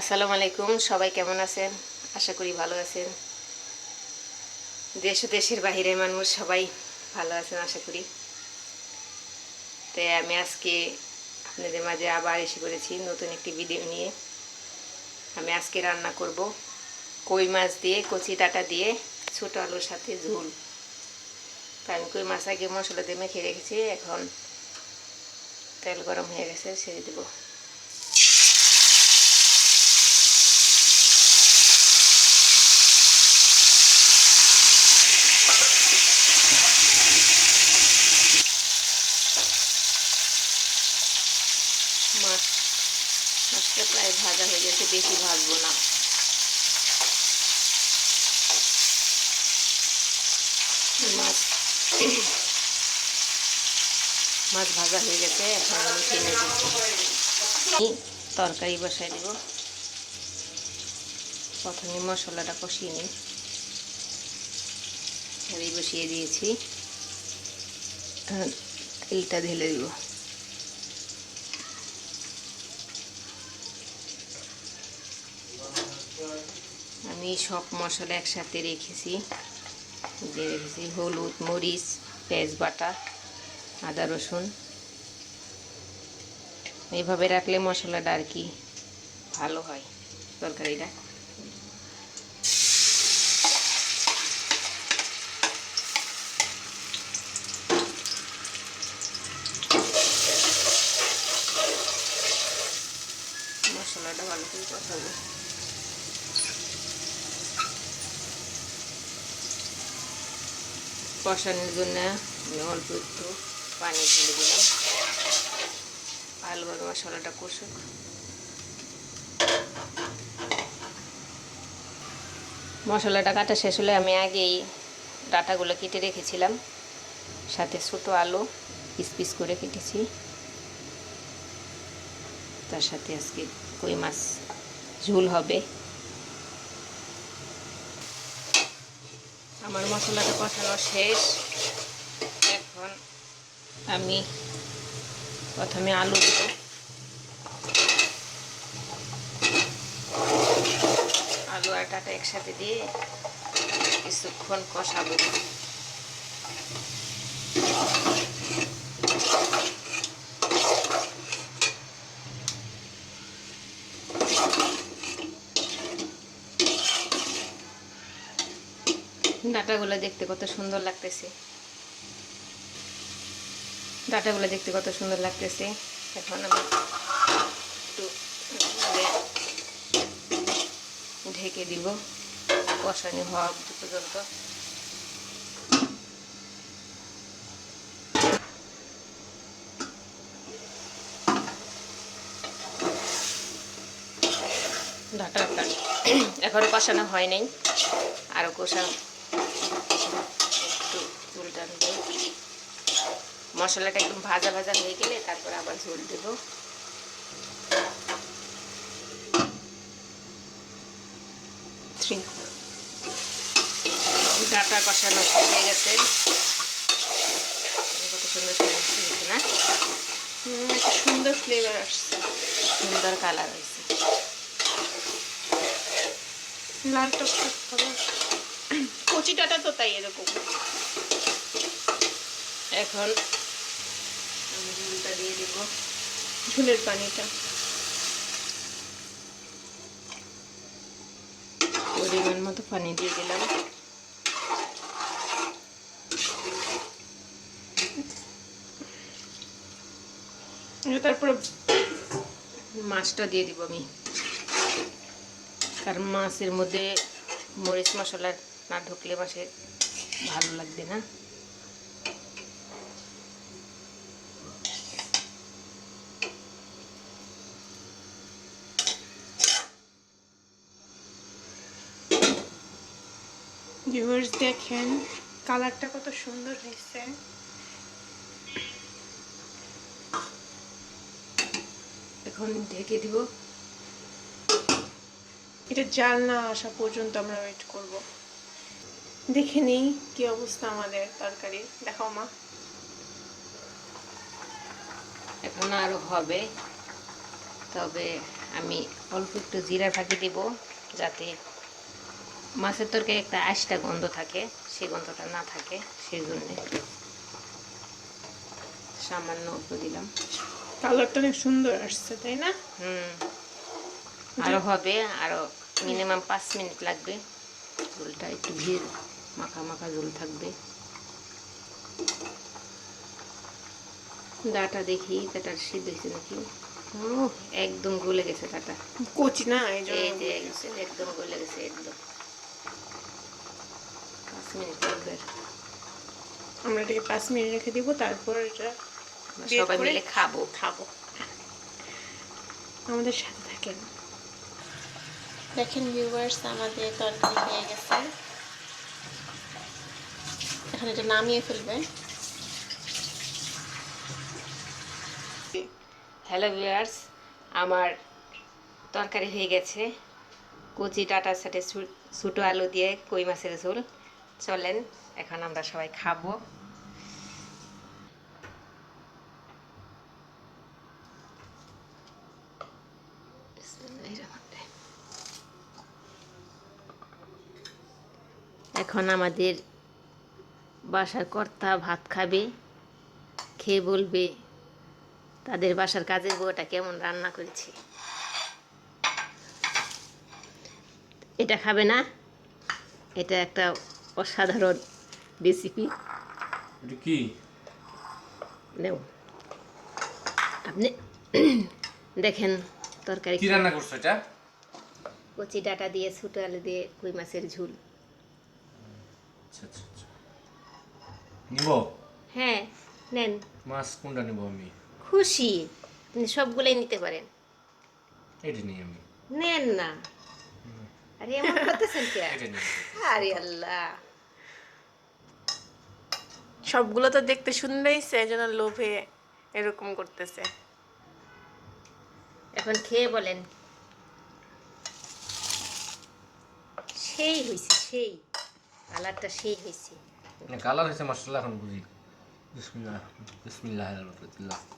আসসালামু আলাইকুম, সবাই কেমন আছেন? আশা করি ভালো আছেন। দেশ ও দেশের বাহিরের মানুষ সবাই ভালো আছেন আশা করি। তাই আমি আজকে আপনাদের মাঝে আবার এসে পড়েছি নতুন একটি ভিডিও নিয়ে। আমি আজকে রান্না করব কই মাছ দিয়ে, কচি ডাঁটা দিয়ে ছোটো আলুর সাথে ঝোল। তাই আমি কই মাছ আগে মশলা দিয়ে মেখে রেখেছি, এখন তেল গরম হয়ে গেছে, ছেড়ে দেবো। মাছটা প্রায় ভাজা হয়ে গেছে, বেশি ভাজবো না। মাছ ভাজা হয়ে গেছে, এখন আমি টেনে দিচ্ছি। তরকারি বসাই দেব। প্রথমে মশলাটা কষিয়ে নিই। আমি বসিয়ে দিয়েছি, তেলটা ঢেলে দেব। আমি সব মশলা একসাথে রেখেছি, দিয়ে রেখেছি হলুদ, মরিচ, পেঁয়াজ বাটা, আদা রসুন। এইভাবে রাখলে মশলাটা আর কি ভালো হয় তরকারিটা। মশলাটা ভালো করে কষাবো। কষানোর জন্য আমি অল্প একটু পানি ঢেলে দিলাম, ভালোভাবে মশলাটা কষুক। মশলাটা কাটা শেষ হলে আমি আগেই ডাঁটাগুলো কেটে রেখেছিলাম, সাথে ছোটো আলু পিস পিস করে কেটেছি। তার সাথে আজকে কই মাছ ঝোল হবে। আমার মশলাটা কষানো শেষ। এখন আমি প্রথমে আলু দেব। আলু আর ডাঁটা একসাথে দিয়ে কিছুক্ষণ কষাবো। ডাঁটাগুলো দেখতে কত সুন্দর লাগতেছে, ডাঁটাগুলো দেখতে কত সুন্দর লাগতেছে। এখন আমি একটু ঢেকে দিব কষানো হওয়া পর্যন্ত। ডাঁটাটা এখনো কষানো হয় নাই, আরও কষা একটু ঝোল টানবে। মশলাটা একদম ভাজা ভাজা হয়ে গেলে তারপর আবার ঝোল দেব। ডাঁটা কষানো হয়ে গেছে, কত সুন্দর হয়েছে না? একটা সুন্দর ফ্লেভার আসছে, সুন্দর কালার হয়েছে। লাল টকটক কালার। কচি ডাঁটা তো তাই এরকম। এখন আমি ঝোলটা দিয়ে দিব, ঝোলের পানিটা পরিমাণ মতো পানি দিয়ে দিলাম। তারপর মাছটা দিয়ে দিব আমি, কারণ মাছের মধ্যে মরিচ মশলা না ঢুকলে মাছে ভালো লাগবে না। ভিউয়ার্স দেখেন কালারটা কত সুন্দর হয়েছে। এখন ঢেকে দিব। এটা জাল না আসা পর্যন্ত আমরা ওয়েট করব। দেখে নিই কি অবস্থা আমাদের তরকারি। দেখাও মা। এখন আরও হবে, তবে আমি অল্প একটু জিরা ফাঁকি দিব, যাতে মাছের তরকারি একটা আষ্টা গন্ধ থাকে, সেই গন্ধটা না থাকে, সেই জন্যে সামান্য অল্প দিলাম। কালারটা অনেক সুন্দর আসছে, তাই না? আরও হবে, আরও মিনিমাম 5 মিনিট লাগবে। ঝোলটা একটু ভিড় মাখা মাখা ঝোল থাকবে। ডাটা দেখি ডাটার সিদ্ধ হয়েছে নাকি। ও, একদম গলে গেছে ডাটা। কচি না, এই জন্য এই যে গলে গেছে। একদম গলে গেছে একদম। 5 মিনিট লাগবে। আমরা এটাকে 5 মিনিট রেখে দিব, তারপর এটা বের সবাই করে মিলে খাবো। খাবো। আমাদের সাথে থাকেন। দেখেন ভিউয়ার্স, আমাদের তরকারি হয়ে গেছে। এখন এটা নামিয়ে ফেলবে। হ্যালো ভিউয়ার্স, আমার তরকারি হয়ে গেছে। কচি ডাটার সাথে ছোটো আলু দিয়ে কই মাছের ঝোল। চলেন এখন আমরা সবাই খাবো। এখন আমাদের বাসার কর্তা ভাত খাবে, খেয়ে বলবে তাদের বাসার কাজের বউটা কেমন রান্না করেছে। এটা খাবে না? এটা একটা অসাধারণ রেসিপি। এটা কি? নেও আপনি দেখেন তরকারি কি রান্না করছো এটা? কচি ডাটা দিয়ে ছোটো আলু দিয়ে কই মাছের ঝোল। আচ্ছা আচ্ছা আচ্ছা। নিব? হ্যাঁ নেন, মাছ কোনটা নিব আমি? খুশি আপনি সবগুলোই নিতে পারেন। এটা নিই আমি। নেন না, আরে এমন করতেছেন কে? এটা নিই। আরে আল্লাহ, সবগুলো তো দেখতে সুন্দর হয়েছে, এই জন্য লোভে এরকম করতেছে। এখন খেয়ে বলেন। সেই হয়েছে, সেই কালারটা সেই হয়েছে। না কালার হয়েছে মাশাআল্লাহ, এখন বুঝি। বিসমিল্লাহ বিসমিল্লাহির রহমানির রহিম।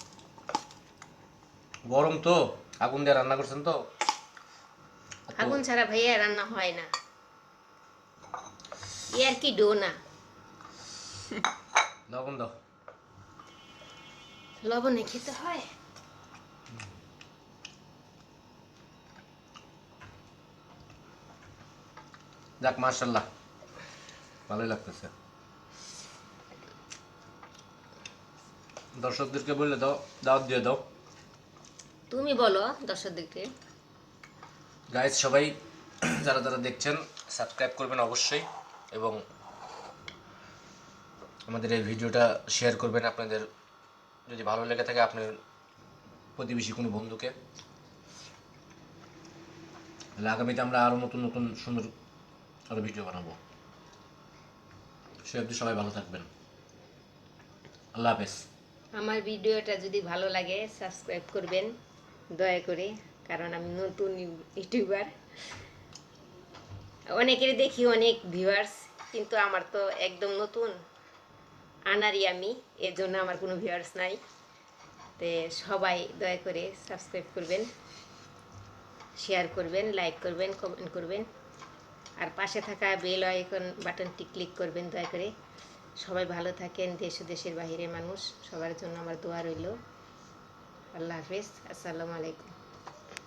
গরম তো, আগুন দিয়ে রান্না করছেন তো। আগুন ছাড়া ভাইয়া রান্না হয় না, এ আর কি ডো না। লবণ দাও। লবণে খেতে হয়। যাক মাশাআল্লাহ, ভালোই লাগতেছে। দর্শকদেরকে বললে দাও, দাওয়াত দিয়ে দাও। তুমি বলো দর্শকদেরকে। গাইজ সবাই যারা যারা দেখছেন সাবস্ক্রাইব করবেন অবশ্যই, এবং আমাদের এই ভিডিওটা শেয়ার করবেন আপনাদের যদি ভালো লেগে থাকে আপনার প্রতিবেশী কোনো বন্ধুকে। তাহলে আগামীতে আমরা আরও নতুন নতুন সুন্দর আরও ভিডিও বানাবো। সে অবধি সবাই ভালো থাকবেন। আল্লাহ হাফেজ। আমার ভিডিওটা যদি ভালো লাগে সাবস্ক্রাইব করবেন দয়া করে, কারণ আমি নতুন ইউটিউবার। অনেকের দেখি অনেক ভিউয়ার্স, কিন্তু আমার তো একদম নতুন আনারি আমি, এর জন্য আমার কোনো ভিউয়ার্স নাই। তো সবাই দয়া করে সাবস্ক্রাইব করবেন, শেয়ার করবেন, লাইক করবেন, কমেন্ট করবেন, আর পাশে থাকা বেল আইকন বাটনটি ক্লিক করবেন দয়া করে। সবাই ভালো থাকেন, দেশ ও দেশের বাহিরের মানুষ সবার জন্য আমার দোয়া রইল। আল্লাহ হাফেজ, আসসালামু আলাইকুম।